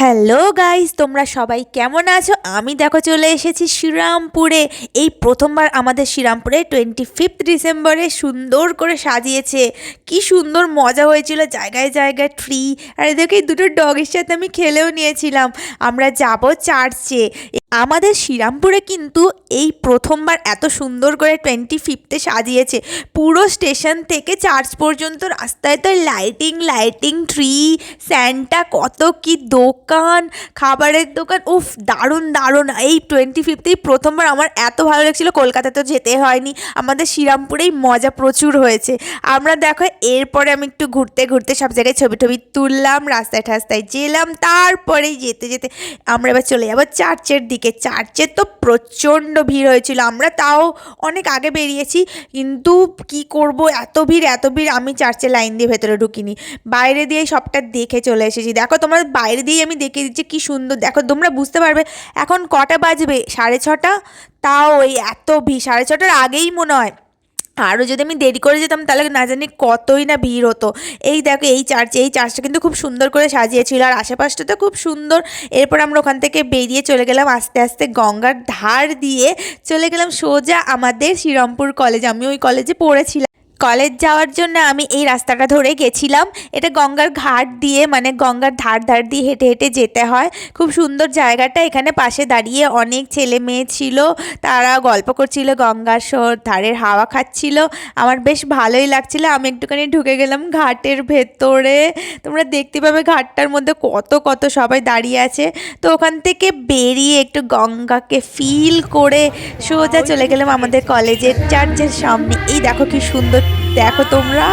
Hello guys, তোমরা সবাই কেমন আছো? আমি দেখো চলে এসেছি শ্রীরামপুরে। এই প্রথমবার আমাদের শ্রীরামপুরে 25 ডিসেম্বরে সুন্দর করে সাজিয়েছে। কি সুন্দর মজা হয়েছিল, জায়গায় জায়গায় ট্রি। আর এদেরকে এই দুটো ডগের সাথে আমি খেলেও নিয়েছিলাম। আমরা যাব চার্চে। আমাদের শ্রীরামপুরে কিন্তু এই প্রথমবার এত সুন্দর করে 25-এ সাজিয়েছে। পুরো স্টেশন থেকে চার্চ পর্যন্ত রাস্তায় তো লাইটিং লাইটিং, ট্রি, স্যান্টা, কত কি দোকান, খাবারের দোকান। উফ, দারুণ দারুণ। এই 25-এই প্রথমবার আমার এত ভালো লাগছিল। কলকাতা তো যেতে হয়নি, আমাদের শ্রীরামপুরেই মজা প্রচুর হয়েছে। আমরা দেখো এরপরে আমি একটু ঘুরতে ঘুরতে সব জায়গায় ছবি টবি তুললাম, রাস্তায় ঠাস্তায় যেলাম। তারপরেই যেতে যেতে আমরা এবার চলে যাবো চার্চের দিকে। চার্চে তো প্রচণ্ড ভিড় হয়েছিল। আমরা তাও অনেক আগে বেরিয়েছি, কিন্তু কি করব, এত ভিড় এত ভিড়, আমি চার্চের লাইন দিয়ে ভেতরে ঢুকিনি, বাইরে দিয়ে সবটা দেখে চলে এসেছি। দেখো তোমার বাইরে দিয়েই আমি দেখিয়ে দিচ্ছি কি সুন্দর। দেখো তোমরা বুঝতে পারবে এখন কটা বাজবে, 6:30। তাও ওই এত ভিড়, 6:30টার আগেই মনে হয়। আরও যদি আমি দেরি করে যেতাম তাহলে না জানি কতই না ভিড় হতো। এই দেখো এই চার্চটা কিন্তু খুব সুন্দর করে সাজিয়েছিল, আর আশেপাশটা তো খুব সুন্দর। এরপর আমরা ওখান থেকে বেরিয়ে চলে গেলাম আস্তে আস্তে গঙ্গার ধার দিয়ে, চলে গেলাম সোজা আমাদের শ্রীরামপুর কলেজ। আমি ওই কলেজে পড়েছিলাম। কলেজ যাওয়ার জন্য আমি এই রাস্তাটা ধরে গেছিলাম। এটা গঙ্গার ঘাট দিয়ে, মানে গঙ্গার ধার ধার দিয়ে হেঁটে হেঁটে যেতে হয়। খুব সুন্দর জায়গাটা। এখানে পাশে দাঁড়িয়ে অনেক ছেলে মেয়ে ছিল, তারা গল্প করছিল, গঙ্গার ধারের হাওয়া খাচ্ছিল। আমার বেশ ভালোই লাগছিল। আমি একটুখানি ঢুকে গেলাম ঘাটের ভেতরে। তোমরা দেখতে পাবে ঘাটটার মধ্যে কত কত সবাই দাঁড়িয়ে আছে। তো ওখান থেকে বেরিয়ে একটু গঙ্গাকে ফিল করে সোজা চলে গেলাম আমাদের কলেজের চার্চের সামনে। এই দেখো কি সুন্দর, দেখো তোমরা।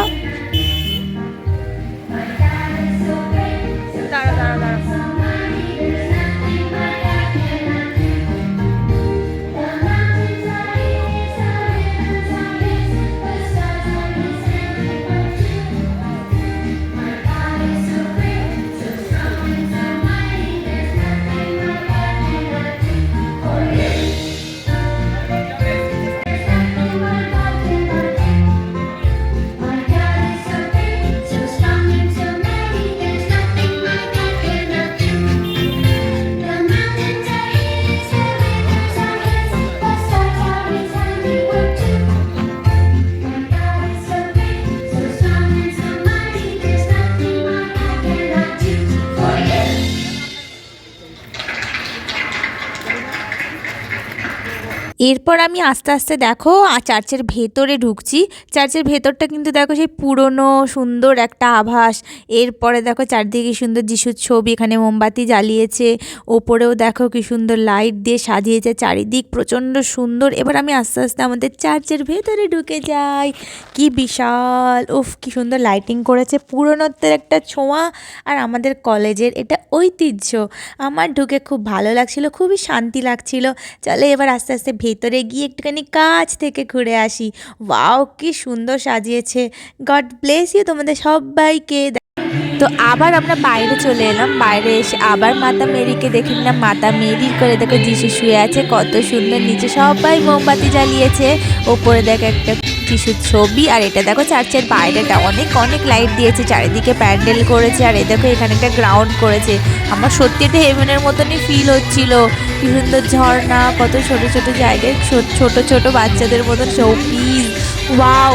এরপর আমি আস্তে আস্তে দেখো চার্চের ভেতরে ঢুকছি। চার্চের ভেতরটা কিন্তু দেখো সেই পুরনো সুন্দর একটা আভাস। এরপরে দেখো চারদিকে সুন্দর যিশুর ছবি, এখানে মোমবাতি জ্বালিয়েছে। ওপরেও দেখো কি সুন্দর লাইট দিয়ে সাজিয়েছে, চারিদিক প্রচণ্ড সুন্দর। এবার আমি আস্তে আস্তে আমাদের চার্চের ভেতরে ঢুকে যাই। কি বিশাল, উফ কি সুন্দর লাইটিং করেছে, পুরনোত্বের একটা ছোঁয়া। আর আমাদের কলেজের এটা ঐতিহ্য। আমার ঢুকে খুব ভালো লাগছিল, খুবই শান্তি লাগছিল। চলে এবার আস্তে আস্তে ভেতরে গিয়ে একটুখানি কাছ থেকে ঘুরে আসি। ওয়াও কি সুন্দর সাজিয়েছে। গড ব্লেস ইউ তোমাদের সবাইকে। তো আবার আমরা বাইরে চলে এলাম। বাইরে এসে আবার মাতা মেরিকে দেখে নিলাম। মাতা মেরি করে দেখো যিশু শুয়ে আছে, কত সুন্দর। নিচে সবাই মোমবাতি জ্বালিয়েছে। ওপরে দেখো একটা যিশুর ছবি। আর এটা দেখো চার্চের বাইরেটা অনেক অনেক লাইট দিয়েছে, চারিদিকে প্যান্ডেল করেছে। আর এই দেখো এখানে একটা গ্রাউন্ড করেছে। আমার সত্যি এটা হেভেনের মতনই ফিল হচ্ছিল। কি সুন্দর ঝর্ণা, কত ছোট ছোট জায়গায় ছোট ছোট বাচ্চাদের মতন শোপিস। ওয়াও,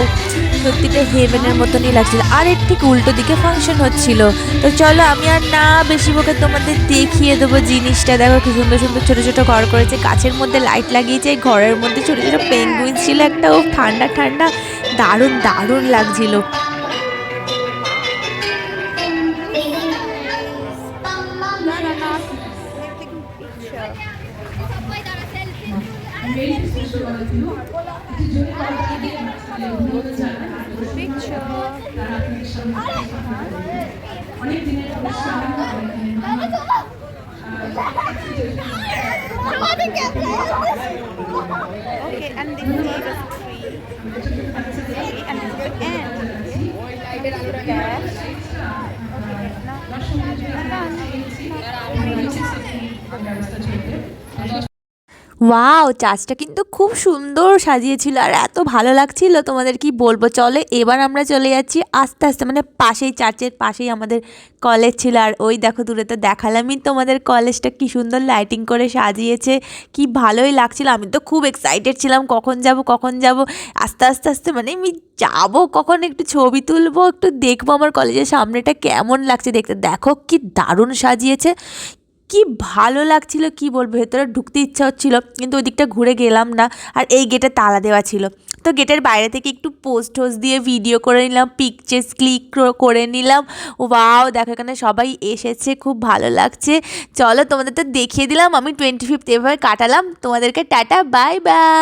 সত্যিটা হেভেনের মতনই লাগছিল। আর এর ঠিক উল্টো দিকে ফাংশন হচ্ছিল। তো চলো আমি আর না বেশি বকে তোমাদের দেখিয়ে দেবো জিনিসটা। দেখো কি সুন্দর সুন্দর ছোট ছোট ঘর করেছে, গাছের মধ্যে লাইট লাগিয়েছে, ঘরের মধ্যে ছোট ছোট পেঙ্গুইন ছিল একটা। ও ঠান্ডা ঠান্ডা, দারুণ দারুণ লাগছিল। Okay, and the tree was tree. And the end. Yes. Okay, now. Wow, চার্চটা কিন্তু খুব সুন্দর সাজিয়েছিল আর এত ভালো লাগছিল, তোমাদের কি বলবো। চলে এবার আমরা চলে যাচ্ছি আস্তে আস্তে, মানে পাশেই, চার্চের পাশেই আমাদের কলেজ ছিল। আর ওই দেখো দূরে তো দেখালামই তোমাদের কলেজটা কি সুন্দর লাইটিং করে সাজিয়েছে, কি ভালোই লাগছিল। আমি তো খুব এক্সাইটেড ছিলাম কখন যাব কখন যাব। আস্তে আস্তে আস্তে মানে আমি যাবো কখন, একটু ছবি তুলবো, একটু দেখবো আমার কলেজের সামনেটা কেমন লাগছে দেখতে। দেখো কি দারুণ সাজিয়েছে, কি ভালো লাগছিল কি বলবো। ভেতরে ঢুকতে ইচ্ছা হচ্ছিল কিন্তু ওই দিকটা ঘুরে গেলাম না। আর এই গেটে তালা দেওয়া ছিল, তো গেটের বাইরে থেকে একটু পোস্ট টোস্ট দিয়ে ভিডিও করে নিলাম, পিকচার্স ক্লিক করে নিলাম। ওয়াও, দেখো এখানে সবাই এসেছে, খুব ভালো লাগছে। চলো তোমাদের তো দেখিয়ে দিলাম আমি 25th এভাবে কাটালাম। তোমাদেরকে টাটা, বাই বাই।